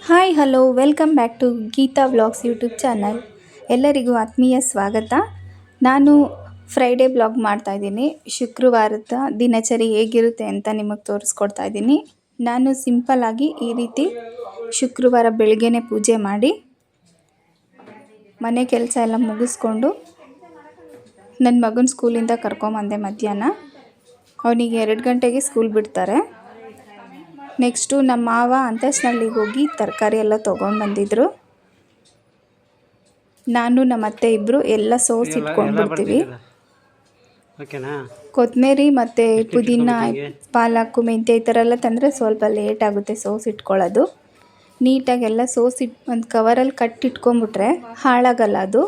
Hi hello welcome back to Geetha vlogs YouTube channel. ಎಲ್ಲರಿಗೂ ಆತ್ಮೀಯ ಸ್ವಾಗತ. ನಾನು ಫ್ರೈಡೇ ವ್ಲಾಗ್ ಮಾಡ್ತಾಯಿದ್ದೀನಿ. ಶುಕ್ರವಾರದ ದಿನಚರಿ ಹೇಗಿರುತ್ತೆ ಅಂತ ನಿಮಗೆ ತೋರಿಸ್ಕೊಡ್ತಾ ಇದ್ದೀನಿ. ನಾನು ಸಿಂಪಲ್ಲಾಗಿ ಈ ರೀತಿ ಶುಕ್ರವಾರ ಬೆಳಗ್ಗೆನೇ ಪೂಜೆ ಮಾಡಿ ಮನೆ ಕೆಲಸ ಎಲ್ಲ ಮುಗಿಸ್ಕೊಂಡು ನನ್ನ ಮಗನ ಸ್ಕೂಲಿಂದ ಕರ್ಕೊಂಬಂದೆ ಮಧ್ಯಾಹ್ನ. ಅವನಿಗೆ 2 ಗಂಟೆಗೆ ಸ್ಕೂಲ್ ಬಿಡ್ತಾರೆ. ನೆಕ್ಸ್ಟು ನಮ್ಮ ಮಾವ ಅಂತಸ್ನಳ್ಳಿಗೆ ಹೋಗಿ ತರಕಾರಿ ಎಲ್ಲ ತೊಗೊಂಡು ಬಂದಿದ್ರು. ನಾನು ನಮ್ಮ ಅತ್ತೆ ಇಬ್ಬರು ಎಲ್ಲ ಸೋಸ್ ಇಟ್ಕೊಂಡ್ಬಿಡ್ತೀವಿ. ಕೊತ್ತಂಬರಿ ಮತ್ತು ಪುದೀನ, ಪಾಲಕ್ಕು, ಮೆಂತ್ಯ ಈ ಥರ ಎಲ್ಲ ತಂದರೆ ಸ್ವಲ್ಪ ಲೇಟ್ ಆಗುತ್ತೆ ಸೋಸ್ ಇಟ್ಕೊಳ್ಳೋದು. ನೀಟಾಗೆಲ್ಲ ಸೋಸ್ ಒಂದು ಕವರಲ್ಲಿ ಕಟ್ಟಿಟ್ಕೊಂಬಿಟ್ರೆ ಹಾಳಾಗಲ್ಲ ಅದು.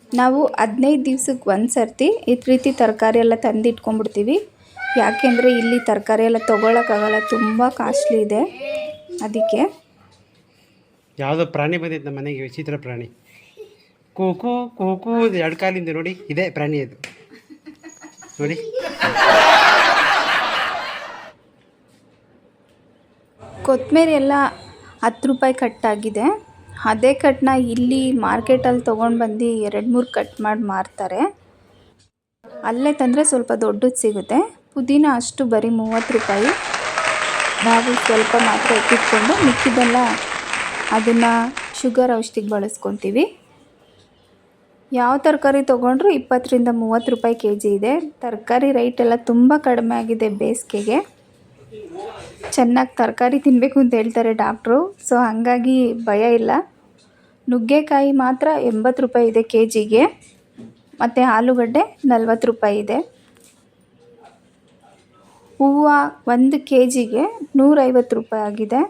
ನಾವು 15 ದಿವ್ಸಕ್ಕೆ ಒಂದು ಸರ್ತಿ ಈ ರೀತಿ ತರಕಾರಿ ಎಲ್ಲ ತಂದು ಇಟ್ಕೊಂಡ್ಬಿಡ್ತೀವಿ. ಯಾಕೆಂದರೆ ಇಲ್ಲಿ ತರಕಾರಿ ಎಲ್ಲ ತೊಗೊಳಕ್ಕಾಗಲ್ಲ, ತುಂಬ ಕಾಸ್ಟ್ಲಿ ಇದೆ. ಅದಕ್ಕೆ ಯಾವುದೋ ಪ್ರಾಣಿ ಬಂದಿತ್ತು ನಮ್ಮ ಮನೆಗೆ, ವಿಚಿತ್ರ ಪ್ರಾಣಿ. ಕೂಕು ಕೂಕು 2 ಕಾಲಿಂದ ನೋಡಿ, ಇದೇ ಪ್ರಾಣಿ ಅದು ನೋಡಿ. ಕೊತ್ತಂಬರಿ ಎಲ್ಲ 10 ರೂಪಾಯಿ ಕಟ್ಟಾಗಿದೆ. ಅದೇ ಕಟ್ಟನ್ನ ಇಲ್ಲಿ ಮಾರ್ಕೆಟಲ್ಲಿ ತೊಗೊಂಡು ಬಂದು 2-3 ಕಟ್ ಮಾಡಿ ಮಾರ್ತಾರೆ. ಅಲ್ಲೇ ತಂದರೆ ಸ್ವಲ್ಪ ದೊಡ್ಡದು ಸಿಗುತ್ತೆ. ಪುದೀನ ಅಷ್ಟು ಬರೀ 30 ರೂಪಾಯಿ. ನಾವು ಸ್ವಲ್ಪ ಮಾತ್ರ ಎತ್ತಿಟ್ಕೊಂಡು ಮಿಕ್ಕಿದೆಲ್ಲ ಅದನ್ನು ಶುಗರ್ ಔಷಧಿಗೆ ಬಳಸ್ಕೊತೀವಿ. ಯಾವ ತರಕಾರಿ ತೊಗೊಂಡ್ರೂ 20-30 ರೂಪಾಯಿ kg ಇದೆ. ತರಕಾರಿ ರೈಟ್ ಎಲ್ಲ ತುಂಬ ಕಡಿಮೆ ಆಗಿದೆ ಬೇಸಿಗೆಗೆ. ಚೆನ್ನಾಗಿ ತರಕಾರಿ ತಿನ್ನಬೇಕು ಅಂತ ಹೇಳ್ತಾರೆ ಡಾಕ್ಟ್ರು. ಸೊ ಹಾಗಾಗಿ ಭಯ ಇಲ್ಲ. ನುಗ್ಗೆಕಾಯಿ ಮಾತ್ರ 80 ರೂಪಾಯಿ ಇದೆ kgಗೆ, ಮತ್ತು ಆಲೂಗಡ್ಡೆ 40 ರೂಪಾಯಿ ಇದೆ. ಹೂವು 1 kgಗೆ 150 ರೂಪಾಯಿ ಆಗಿದೆ.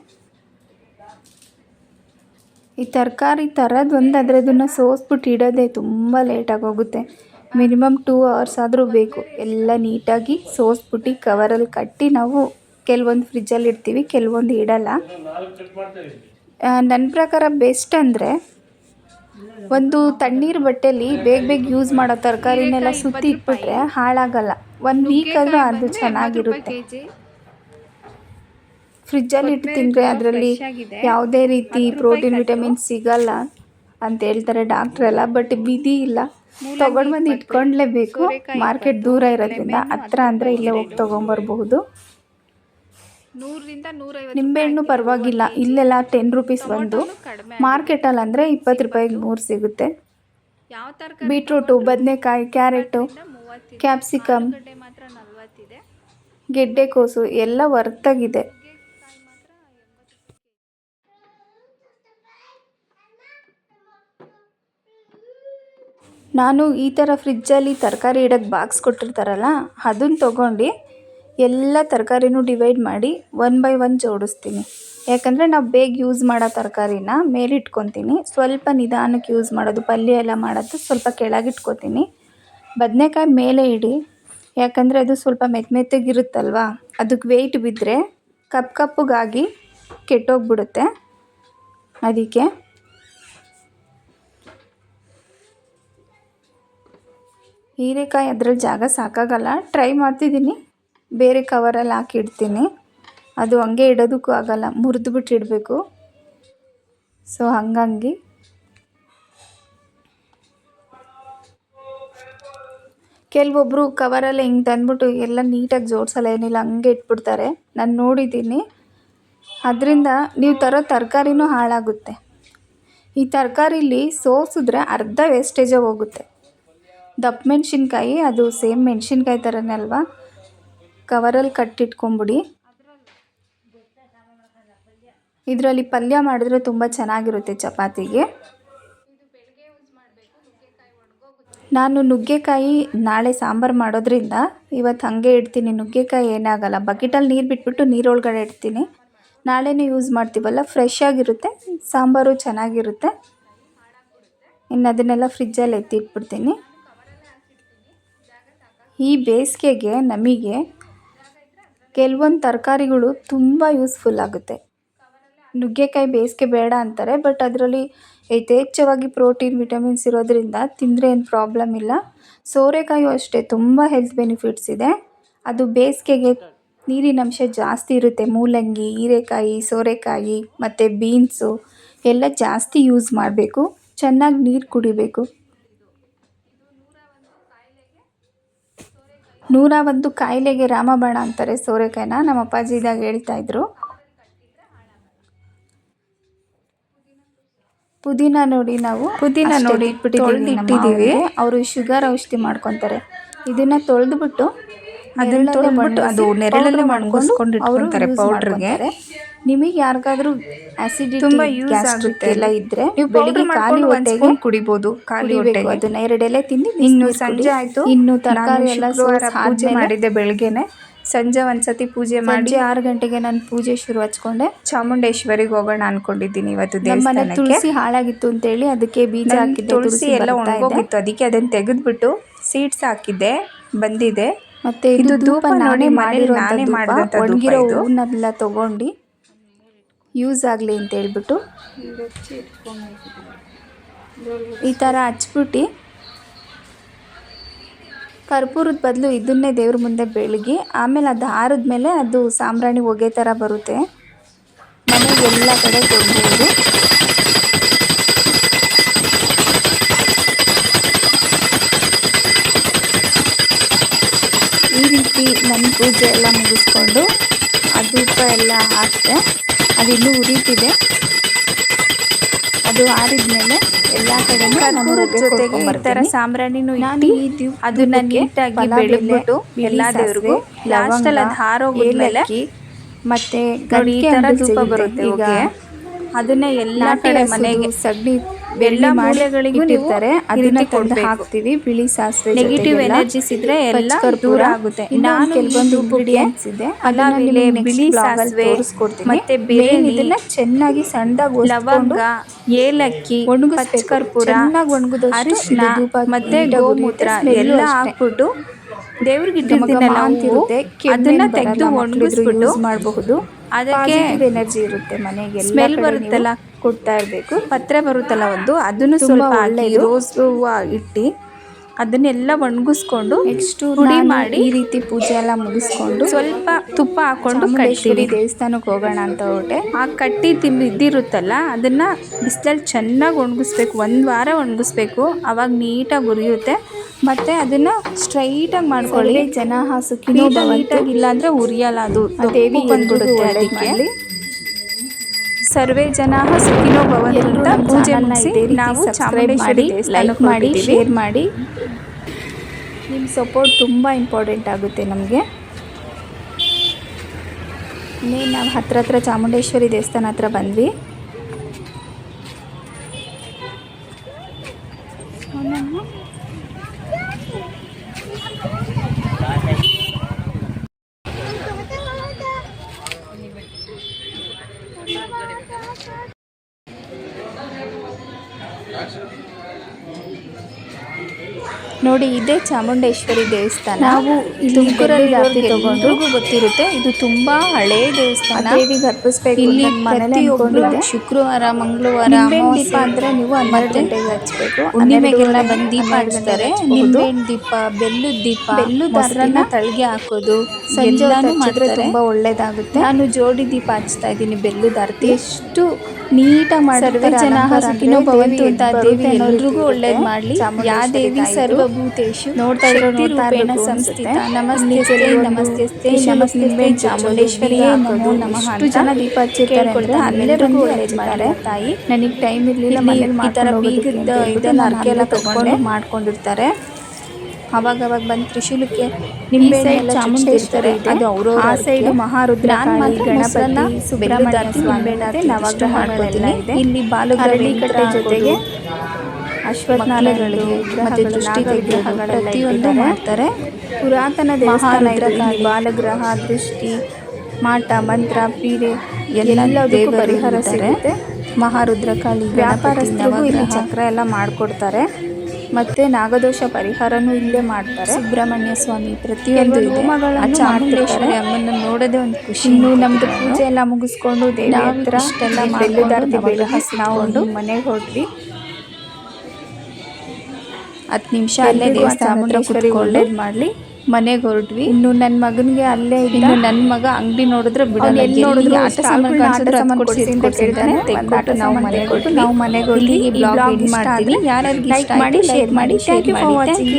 ಈ ತರಕಾರಿ ತರೋದು ಆದರೆ ಅದನ್ನು ಸೋಸ್ಬಿಟ್ಟು ಇಡೋದೇ ತುಂಬ ಲೇಟಾಗಿ ಹೋಗುತ್ತೆ. ಮಿನಿಮಮ್ 2 ಅವರ್ಸ್ ಆದರೂ ಬೇಕು. ಎಲ್ಲ ನೀಟಾಗಿ ಸೋಸ್ಬಿಟ್ಟು ಕವರಲ್ಲಿ ಕಟ್ಟಿ ನಾವು ಕೆಲವೊಂದು ಫ್ರಿಜ್ಜಲ್ಲಿ ಇಡ್ತೀವಿ, ಕೆಲವೊಂದು ಇಡಲ್ಲ. ನನ್ನ ಪ್ರಕಾರ ಬೆಸ್ಟ್ ಅಂದರೆ ಒಂದು ತಣ್ಣೀರು ಬಟ್ಟೆಯಲ್ಲಿ ಬೇಗ ಯೂಸ್ ಮಾಡೋ ತರಕಾರಿನೆಲ್ಲ ಸುತ್ತಿ ಇಟ್ಬಿಟ್ರೆ ಹಾಳಾಗಲ್ಲ. 1 ವೀಕ್ ಆದರೂ ಅದು ಚೆನ್ನಾಗಿರುತ್ತೆ. ಫ್ರಿಜ್ಜಲ್ಲಿ ಇಟ್ಟು ತಿಂದರೆ ಅದರಲ್ಲಿ ಯಾವುದೇ ರೀತಿ ಪ್ರೋಟೀನ್ ವಿಟಮಿನ್ಸ್ ಸಿಗಲ್ಲ ಅಂತ ಹೇಳ್ತಾರೆ ಡಾಕ್ಟ್ರೆಲ್ಲ. ಬಟ್ ವಿಧಿ ಇಲ್ಲ, ತೊಗೊಂಡು ಬಂದು ಇಟ್ಕೊಂಡ್ಲೇಬೇಕು. ಮಾರ್ಕೆಟ್ ದೂರ ಇರೋದ್ರಿಂದ, ಹತ್ರ ಅಂದರೆ ಇಲ್ಲೇ ಹೋಗಿ ತೊಗೊಂಬರ್ಬಹುದು. ನಿಂಬೆಹಣ್ಣು ಪರವಾಗಿಲ್ಲ, ಇಲ್ಲೆಲ್ಲ 10 ರೂಪೀಸ್ ಒಂದು. ಮಾರ್ಕೆಟಲ್ಲಿ ಅಂದರೆ 20 ರೂಪಾಯಿಗೆ 3 ಸಿಗುತ್ತೆ. ಬೀಟ್ರೂಟು, ಬದನೆಕಾಯಿ, ಕ್ಯಾರೆಟು, ಕ್ಯಾಪ್ಸಿಕಮ್, ಗೆಡ್ಡೆಕೋಸು ಎಲ್ಲ ವರ್ತಾಗಿದೆ. ನಾನು ಈ ಥರ ಫ್ರಿಜ್ಜಲ್ಲಿ ತರಕಾರಿ ಇಡೋಕ್ಕೆ ಬಾಕ್ಸ್ ಕೊಟ್ಟಿರ್ತಾರಲ್ಲ, ಅದನ್ನು ತೊಗೊಂಡು ಎಲ್ಲ ತರಕಾರಿನೂ ಡಿವೈಡ್ ಮಾಡಿ 1 ಬೈ 1 ಜೋಡಿಸ್ತೀನಿ. ಯಾಕಂದರೆ ನಾವು ಬೇಗ ಯೂಸ್ ಮಾಡೋ ತರಕಾರಿನ ಮೇಲಿಟ್ಕೊತೀನಿ, ಸ್ವಲ್ಪ ನಿಧಾನಕ್ಕೆ ಯೂಸ್ ಮಾಡೋದು, ಪಲ್ಯ ಎಲ್ಲ ಮಾಡೋದು ಸ್ವಲ್ಪ ಕೆಳಗಿಟ್ಕೊತೀನಿ. ಬದನೆಕಾಯಿ ಮೇಲೆ ಇಡಿ, ಯಾಕಂದರೆ ಅದು ಸ್ವಲ್ಪ ಮೆತ್ತಗಿರುತ್ತಲ್ವ, ಅದಕ್ಕೆ ವೆಯ್ಟ್ ಬಿದ್ದರೆ ಕಪ್ಪಗಾಗಿ ಕೆಟ್ಟೋಗ್ಬಿಡುತ್ತೆ. ಅದಕ್ಕೆ ಹೀರೆಕಾಯಿ ಅದರಲ್ಲಿ ಜಾಗ ಸಾಕಾಗಲ್ಲ. ಟ್ರೈ ಮಾಡ್ತಿದ್ದೀನಿ, ಬೇರೆ ಕವರಲ್ಲಿ ಹಾಕಿಡ್ತೀನಿ. ಅದು ಹಂಗೆ ಇಡೋದಕ್ಕೂ ಆಗಲ್ಲ, ಮುರಿದ್ಬಿಟ್ಟು ಇಡಬೇಕು. ಸೊ ಹಾಗಾಗಿ ಕೆಲವೊಬ್ಬರು ಕವರಲ್ಲಿ ಹಿಂಗೆ ತಂದ್ಬಿಟ್ಟು ಎಲ್ಲ ನೀಟಾಗಿ ಜೋಡಿಸಲ್ಲ, ಏನಿಲ್ಲ ಹಂಗೆ ಇಟ್ಬಿಡ್ತಾರೆ. ನಾನು ನೋಡಿದ್ದೀನಿ. ಅದರಿಂದ ನೀವು ತರೋ ತರಕಾರಿನೂ ಹಾಳಾಗುತ್ತೆ. ಈ ತರಕಾರಿಲಿ ಸೋಸಿದ್ರೆ ಅರ್ಧ ವೇಸ್ಟೇಜೇ ಹೋಗುತ್ತೆ. ದಪ್ಪ ಮೆಣಸಿನ್ಕಾಯಿ, ಅದು ಸೇಮ್ ಮೆಣಸಿನ್ಕಾಯಿ ಥರನೇ ಅಲ್ವಾ, ಕವರಲ್ಲಿ ಕಟ್ಟಿಟ್ಕೊಂಬಿಡಿ. ಇದರಲ್ಲಿ ಪಲ್ಯ ಮಾಡಿದ್ರೆ ತುಂಬ ಚೆನ್ನಾಗಿರುತ್ತೆ ಚಪಾತಿಗೆ. ನಾನು ನುಗ್ಗೆಕಾಯಿ ನಾಳೆ ಸಾಂಬಾರು ಮಾಡೋದ್ರಿಂದ ಇವತ್ತು ಹಾಗೆ ಇಡ್ತೀನಿ. ನುಗ್ಗೆಕಾಯಿ ಏನಾಗಲ್ಲ, ಬಕೆಟಲ್ಲಿ ನೀರು ಬಿಟ್ಬಿಟ್ಟು ನೀರೊಳಗಡೆ ಇಡ್ತೀನಿ. ನಾಳೆನೇ ಯೂಸ್ ಮಾಡ್ತೀವಲ್ಲ, ಫ್ರೆಶ್ ಆಗಿರುತ್ತೆ, ಸಾಂಬಾರು ಚೆನ್ನಾಗಿರುತ್ತೆ. ಇನ್ನು ಅದನ್ನೆಲ್ಲ ಫ್ರಿಜ್ಜಲ್ಲಿ ಎತ್ತಿಟ್ಬಿಡ್ತೀನಿ. ಈ ಬೇಸಿಗೆಗೆ ನಮಗೆ ಕೆಲವೊಂದು ತರಕಾರಿಗಳು ತುಂಬ ಯೂಸ್ಫುಲ್ ಆಗುತ್ತೆ. ನುಗ್ಗೆಕಾಯಿ ಬೇಸಿಗೆ ಬೇಡ ಅಂತಾರೆ, ಬಟ್ ಅದರಲ್ಲಿ ಯಥೇಚ್ಛವಾಗಿ ಪ್ರೋಟೀನ್ ವಿಟಮಿನ್ಸ್ ಇರೋದ್ರಿಂದ ತಿಂದರೆ ಏನು ಪ್ರಾಬ್ಲಮ್ ಇಲ್ಲ. ಸೋರೆಕಾಯಿ ಅಷ್ಟೇ ತುಂಬ ಹೆಲ್ತ್ ಬೆನಿಫಿಟ್ಸ್ ಇದೆ. ಅದು ಬೇಸಿಗೆಗೆ ನೀರಿನಂಶ ಜಾಸ್ತಿ ಇರುತ್ತೆ. ಮೂಲಂಗಿ, ಹೀರೆಕಾಯಿ, ಸೋರೆಕಾಯಿ ಮತ್ತು ಬೀನ್ಸು ಎಲ್ಲ ಜಾಸ್ತಿ ಯೂಸ್ ಮಾಡಬೇಕು. ಚೆನ್ನಾಗಿ ನೀರು ಕುಡಿಬೇಕು. 101 ಕಾಯಿಲೆಗೆ ರಾಮಬಾಣ ಅಂತಾರೆ ಸೋರೆಕಾಯಿನ. ನಮ್ಮ ಅಪ್ಪಾಜಿ ಇದ್ದಾಗ ಹೇಳ್ತಾಯಿದ್ರು. ಪುದೀನ ನೋಡಿ ನಾವು ಇಟ್ಬಿಟ್ಟಿದ್ದೀವಿ. ಅವರು ಶುಗರ್ ಔಷಧಿ ಮಾಡ್ಕೊತಾರೆ. ಇದನ್ನು ತೊಳೆದ್ಬಿಟ್ಟು ಅದು ನೆರಳಲ್ಲೇ ಮಾಡ್ಕೊಂಡು ಇಟ್ಕೊತಾರೆ ಪೌಡ್ರಿಗೆ. ನಿಮಗೆ ಯಾರಿಗಾದ್ರೂ ಆಸಿಡಿಟಿ ತುಂಬ ಯೂಸ್ ಆಗುತ್ತೆ ಎಲ್ಲ ಇದ್ದರೆ ಬೆಳಿಗ್ಗೆ ಖಾಲಿ ಹೊಟ್ಟೆಗೆ ಕುಡಿಬೋದು. ಅದನ್ನ 2 ಎಲೆ ತಿಂದು ಇನ್ನು ಸಂಜೆ ಆಯಿತು. ಇನ್ನು ತರಕಾರಿ ಎಲ್ಲ ಪೂಜೆ ಮಾಡಿದ್ದೆ ಬೆಳಗ್ಗೆನೆ. ಸಂಜೆ ಒಂದ್ಸತಿ ಪೂಜೆ ಮಾಡಿ 6 ಗಂಟೆಗೆ ನಾನು ಪೂಜೆ ಶುರು ಹಚ್ಕೊಂಡೆ. ಚಾಮುಂಡೇಶ್ವರಿಗೆ ಹೋಗೋಣ ಅನ್ಕೊಂಡಿದ್ದೀನಿ ಇವತ್ತು. ನಮ್ಮನೆ ತುಳಸಿ ಹಾಳಾಗಿತ್ತು ಅಂತೇಳಿ ಅದಕ್ಕೆ ಬೀಜ ಹಾಕಿದ್ದೆ. ತುಳಸಿ ಎಲ್ಲ ಒಣಗೋಗಿತ್ತು, ಅದಕ್ಕೆ ಅದನ್ನು ತೆಗೆದ್ಬಿಟ್ಟು ಸೀಡ್ಸ್ ಹಾಕಿದ್ದೆ, ಬಂದಿದೆ. ಮತ್ತೆ ಇದು ಧೂಪ ನಾನೇ ಮಾಡಿರೋಂಥ ಒಣಗಿರೋ ಹೂವನ್ನೆಲ್ಲ ತೊಗೊಂಡು ಯೂಸ್ ಆಗಲಿ ಅಂತ ಹೇಳ್ಬಿಟ್ಟು ಈ ಥರ ಹಚ್ಬಿಟ್ಟು ಕರ್ಪೂರದ ಬದಲು ಇದನ್ನೇ ದೇವ್ರ ಮುಂದೆ ಬೆಳಗಿ ಆಮೇಲೆ ಅದು ಆರಿದ್ಮೇಲೆ ಅದು ಸಾಂಬ್ರಾಣಿ ಹೊಗೆ ಥರ ಬರುತ್ತೆ. ಮನೆಗೆ ಎಲ್ಲ ಕಡೆ ಕೊಡ್ಬೋದು. ಈ ರೀತಿ ನನ್ನ ಪೂಜೆ ಎಲ್ಲ ಮುಗಿಸ್ಕೊಂಡು ಆ ಧೂಪ ಎಲ್ಲ ಹಾಕಿದೆ. ಅದು ಇನ್ನೂ ಉರಿತಿದೆ. ಅದು ಆರಿದ್ಮೇಲೆ ಎಲ್ಲ ಕಡೆ ಜೊತೆಗೆ ಈ ಥರ ಸಾಂಬ್ರಾಣಿನೂ ಇಟ್ಟು ಅದನ್ನ ನೀಟಾಗಿ ಬೆಳಗ್ಬಿಟ್ಟು ಎಲ್ಲ ದೇವ್ರಿಗೂ ಲಾಸ್ಟಲ್ಲಿ ಅದು ಹಾರೋಗ್ಮೇಲೆ ಮತ್ತೆ ಗಂಟೆ ಧೂಪ ಬರುತ್ತೆ. ಈಗ ಅದನ್ನ ಎಲ್ಲ ಕಡೆ ಮನೆಗೆ ಸಗಣಿ ಎಲ್ಲ ಮೂಲೆಗಳಿಗೂ ಇಟ್ಟಿರ್ತಾರೆ. ಅದನ್ನ ತಂದು ಹಾಕ್ತೀವಿ. ಬಿಳಿ ಸಾಸಿವೆ, ನೆಗೆಟಿವ್ ಎನರ್ಜೀಸ್ ಇದ್ರೆ ಎಲ್ಲ ದೂರ ಆಗುತ್ತೆ. ನಾನು ಕೆಲವೊಂದು ಇಂಗ್ರೀಡಿಯೆಂಟ್ಸ್ ಇದೆ, ಅದಾದ್ಮೇಲೆ ಬಿಳಿ ಸಾಸಿವೆ ಮತ್ತೆ ಬೇರೆ ಇದನ್ನ ಚೆನ್ನಾಗಿ ಸಣ್ಣದಾಗಿ ಲವಂಗ, ಏಲಕ್ಕಿ, ಒಣಗಿದ ಕರ್ಪೂರ, ಚೆನ್ನಾಗಿ ಒಣಗಿದ ಅರಿಶಿನ ಮತ್ತೆ ಗೋಮೂತ್ರ ಎಲ್ಲ ಹಾಕ್ಬಿಟ್ಟು ದೇವ್ರಿಗೆ ಇಟ್ಟಿರ್ತೀನಲ್ಲ ಅಂತಿರುತ್ತೆ, ಅದನ್ನ ತೆಗೆದು ಒಣಗಿಸ್ಬಿಟ್ಟು ಯೂಸ್ ಮಾಡಬಹುದು. ಅದಕ್ಕೆ ಎನರ್ಜಿ ಇರುತ್ತೆ. ಮನೆಗೆ ಸ್ಮೆಲ್ ಬರುತ್ತಲ್ಲ, ಕೊಡ್ತಾ ಇರಬೇಕು. ಪತ್ರೆ ಬರುತ್ತಲ್ಲ ಒಂದು, ಅದನ್ನು ಸ್ವಲ್ಪ ಹಾಕಿ ರೋಸ್ ಹೂವು ಇಟ್ಟು ಅದನ್ನೆಲ್ಲ ಒಣಗಿಸ್ಕೊಂಡು ನೆಕ್ಸ್ಟ್ ಪುಡಿ ಮಾಡಿ ಈ ರೀತಿ ಪೂಜೆ ಎಲ್ಲ ಮುಗಿಸ್ಕೊಂಡು ಸ್ವಲ್ಪ ತುಪ್ಪ ಹಾಕೊಂಡು ಕಟ್ತೀವಿ. ದೇವಸ್ಥಾನಕ್ಕೆ ಹೋಗೋಣ ಅಂತ ಹೊರಟೆ. ಆ ಕಟ್ಟಿ ಇದ್ದಿರುತ್ತಲ್ಲ ಅದನ್ನ ಬಿಸಿಲಲ್ಲಿ ಚೆನ್ನಾಗಿ ಒಣಗಿಸ್ಬೇಕು. 1 ವಾರ ಒಣಗಿಸ್ಬೇಕು. ಅವಾಗ ನೀಟಾಗಿ ಉರಿಯುತ್ತೆ. ಮತ್ತೆ ಅದನ್ನ ಸ್ಟ್ರೈಟಾಗಿ ಮಾಡ್ಕೊಳ್ಳಿ. ಜನ ಹಾಸುಕಿನೋ ನೀಟಾಗಿ ಇಲ್ಲ ಅಂದರೆ ಉರಿಯಲ್ಲ, ಅದು ದೇವಿ ಬಂದ್ಬಿಡುತ್ತೆ. ಅದಕ್ಕೆ ಸರ್ವೇ ಜನ ಸುಖಿನೋ ಭವಂತು ಅಂತ ಪೂಜೆ ಮುಗಿಸಿ ನಾವು ಚಾಮುಂಡೇಶ್ವರಿ ಲೈಕ್ ಮಾಡಿ, ಶೇರ್ ಮಾಡಿ. ನಿಮ್ಮ ಸಪೋರ್ಟ್ ತುಂಬ ಇಂಪಾರ್ಟೆಂಟ್ ಆಗುತ್ತೆ ನಮಗೆ. ಇನ್ನೇನು ನಾವು ಹತ್ರ ಚಾಮುಂಡೇಶ್ವರಿ ದೇವಸ್ಥಾನ ಹತ್ರ ಬಂದ್ವಿ. ನೋಡಿ, ಇದೇ ಚಾಮುಂಡೇಶ್ವರಿ ದೇವಸ್ಥಾನ. ನಾವು ತುಮಕೂರಲ್ಲಿ ತಗೊಂಡು ಗೊತ್ತಿರುತ್ತೆ. ಇದು ತುಂಬಾ ಹಳೇ ದೇವಸ್ಥಾನ. ದೇವಿಗೆ ಅರ್ಪಿಸ್ಬೇಕು. ಇಲ್ಲಿ ಪ್ರತಿಯೊಬ್ಬರು ಶುಕ್ರವಾರ, ಮಂಗಳವಾರ ದೀಪ ಅಂದ್ರೆ ನೀವು 12 ಗಂಟೆಗೆ ಹಚ್ಬೇಕು. ಹುಣ್ಣಿಮೆಗೆಲ್ಲ ಬಂದು ದೀಪ ಹಚ್ತಾರೆ. ನಿಂಬೆಹಣ್ಣು ದೀಪ, ಬೆಲ್ಲದ ದೀಪ, ಬೆಲ್ಲದ ತಳಗೆ ಹಾಕೋದು ಎಲ್ಲಾನು ಮಾಡಿದ್ರೆ ತುಂಬಾ ಒಳ್ಳೇದಾಗುತ್ತೆ. ನಾನು ಜೋಡಿ ದೀಪ ಹಚ್ತಾ ಇದ್ದೀನಿ. ಬೆಲ್ಲದ ಆರತಿ ಎಷ್ಟು ನೀಟಾಗಿ ಮಾಡ್ತಾರೆ. ಜನ ಸುಖಿನೋ ಭವಂತು ಅಂತ ದೇವಿ ಎಲ್ರಿಗೂ ಒಳ್ಳೇದು ಮಾಡಲಿ. ಯಾ ದೇವಿ ಸರ್ವಭೂತೇಶು ನೋಡ್ತಾ ರೂಪೇಣ ಸಂಸ್ಥಿತ. ನಮಸ್ತೆ ನಮಸ್ತೆ ನಮಸ್ತೆ ಚಾಮುಂಡೇಶ್ವರಿ ನಮೋ ನಮಃ. ಅಷ್ಟು ಜನ ದೀಪ ಹಚ್ಚಿರ್ತಾರೆ. ಎಲ್ಲರಿಗೂ ಒಳ್ಳೇದು ಮಾಡ್ತಾರೆ ತಾಯಿ. ನನಗೆ ಟೈಮ್ ಇರಲಿಲ್ಲ. ಮನೇಲಿ ಈ ಥರ ಬೀಗದ ಇದನ್ನು ಅರ್ಕೆ ಎಲ್ಲ ತಗೊಂಡು ಮಾಡ್ಕೊಂಡಿರ್ತಾರೆ. ಅವಾಗ ಬಂದು ತ್ರಿಶೂಲಕ್ಕೆ ನಿಂಬೆ ಚಾಮುಂಡೇಶ್ವರಿ ಅದು ಅವರು ಆ ಸೈಡು ಮಹಾರುದ್ರ, ಗಣಪತಿ, ಸುಬ್ರಹ್ಮಣ್ಯ ಸ್ವಾಮಿ ನವಗ್ರಹಗಳೆಲ್ಲ ಇದೆ. ಇಲ್ಲಿ ಬಾಲುಗರಳಿ ಕಟ್ಟೆ ಜೊತೆಗೆ ಅಶ್ವತ್ಥನಾರಾಯಣಗಳಿಗೆ ಮತ್ತು ದೃಷ್ಟಿ ವಿಗ್ರಹಗಳೆಲ್ಲ ಪ್ರತಿಯೊಂದು ಮಾಡ್ತಾರೆ. ಪುರಾತನ ದೇವಸ್ಥಾನ ಇರೋದ್ರಿಂದ ಬಾಲಗ್ರಹ, ದೃಷ್ಟಿ, ಮಾಟ, ಮಂತ್ರ, ಪೀಡೆ ಎಲ್ಲದಕ್ಕೂ ಪರಿಹಾರ ಸಿಗುತ್ತೆ. ಮಹಾರುದ್ರ ಕಾಳಿ, ವ್ಯಾಪಾರಸ್ಥರಿಗೂ ಇಲ್ಲಿ ಚಕ್ರ ಎಲ್ಲ ಮಾಡಿಕೊಡ್ತಾರೆ. ಮತ್ತು ನಾಗದೋಷ ಪರಿಹಾರನೂ ಇಲ್ಲೇ ಮಾಡ್ತಾರೆ. ಸುಬ್ರಹ್ಮಣ್ಯ ಸ್ವಾಮಿ ಪ್ರತಿಯೊಂದು ಚಾಮುಂಡೇಶ್ವರಿ ಅಮ್ಮನ ನೋಡೋದೇ ಒಂದು ಖುಷಿ. ಇನ್ನು ನಮ್ಮದು ಪೂಜೆ ಎಲ್ಲ ಮುಗಿಸ್ಕೊಂಡು ದೇವಿ ಹತ್ರ ಇಷ್ಟೆಲ್ಲ ಬೆಲ್ಲದಾರತಿ ಬೆಳೆ ಹಾಸ್ಕೊಂಡು ಮನೆಗೆ ಹೊರಟ್ವಿ. 10 ನಿಮಿಷ ಅಲ್ಲೇ ದೇವಸ್ಥಾನ ಒಳ್ಳೇದು ಮಾಡಲಿ. ಮನೆಗೆ ಹೊರಟ್ವಿ. ಇನ್ನು ನನ್ನ ಮಗನಿಗೆ ಅಲ್ಲೇ ಇನ್ನು ನನ್ನ ಮಗ ಅಂಗಡಿ ನೋಡಿದ್ರೆ ಬಿಡಲ್ಲ, ಎಲ್ಲಿ ನೋಡಿದ್ರು ಆಟ ಸಾಮಾನು ಕೊಡಿಸಿ ಅಂತ ಕೇಳ್ತಾನೆ. ತೆಗೆದುಬಿಟ್ಟು ನಾವು ಮನೆಗೆ ಹೋಗಿ ಈ ಬ್ಲಾಗ್ ಎಂಡ್ ಮಾಡ್ತೀವಿ. ಯಾರಿಗೆ ಇಷ್ಟ ಮಾಡಿ ಶೇರ್ ಮಾಡಿ. Thank you for watching.